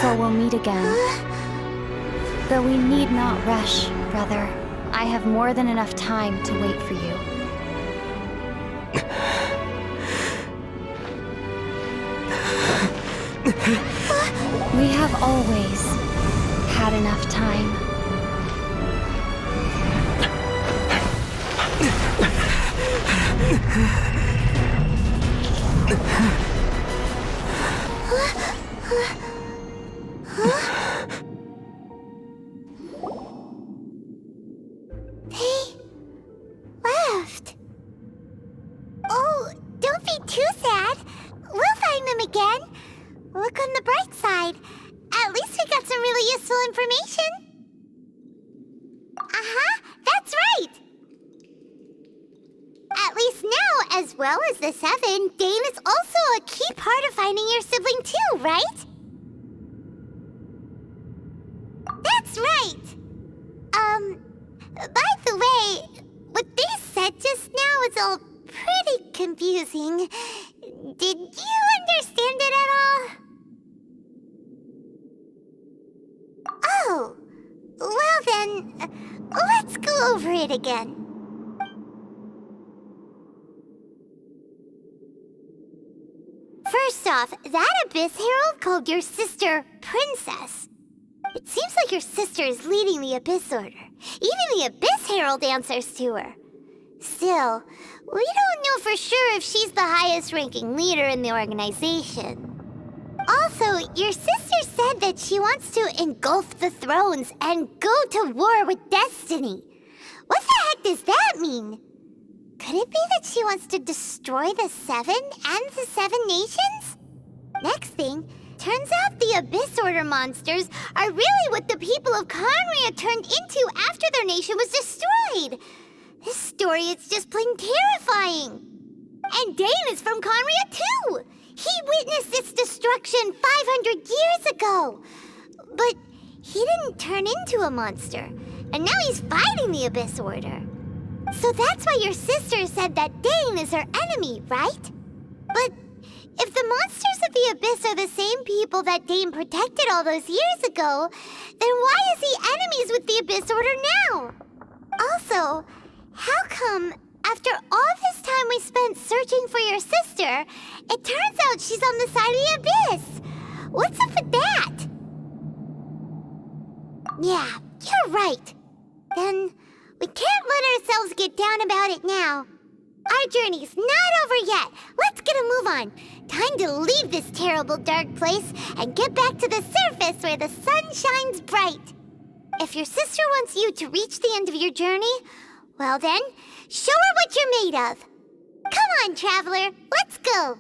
So we'll meet again. Though we need not rush, brother. I have more than enough time to wait for you. We have always had enough time. They left. Oh, don't be too sad. We'll find them again. Look on the bright side. At least we got some really useful information. Uh-huh, that's right. At least now, as well as the Seven, Dane is also a key part of finding your sibling too, right? That's right. By the way, what they said just now is all pretty confusing. Did you understand it at all? Oh, well then, let's go over it again. First off, that Abyss Herald called your sister Princess. It seems like your sister is leading the Abyss Order. Even the Abyss Herald answers to her. Still, we don't know for sure if she's the highest-ranking leader in the organization. Also, your sister said that she wants to engulf the thrones and go to war with destiny. What the heck does that mean? Could it be that she wants to destroy the Seven and the Seven Nations? Next thing, turns out the Abyss Order monsters are really what the people of Conria turned into after their nation was destroyed. This story is just plain terrifying. And Dane is from Conria too. He witnessed its destruction 500 years ago. But he didn't turn into a monster. And now he's fighting the Abyss Order. So that's why your sister said that Dane is her enemy, right? But If the monsters of the Abyss are the same people that Dane protected all those years ago, then why is he enemies with the Abyss Order now? Also, how come, after all this time we spent searching for your sister, it turns out she's on the side of the Abyss? What's up with that? Yeah, you're right. Then, we can't let ourselves get down about it now. Our journey's not over yet. Let's get a move on. Time to leave this terrible dark place and get back to the surface where the sun shines bright. If your sister wants you to reach the end of your journey, well then, show her what you're made of. Come on, traveler, let's go.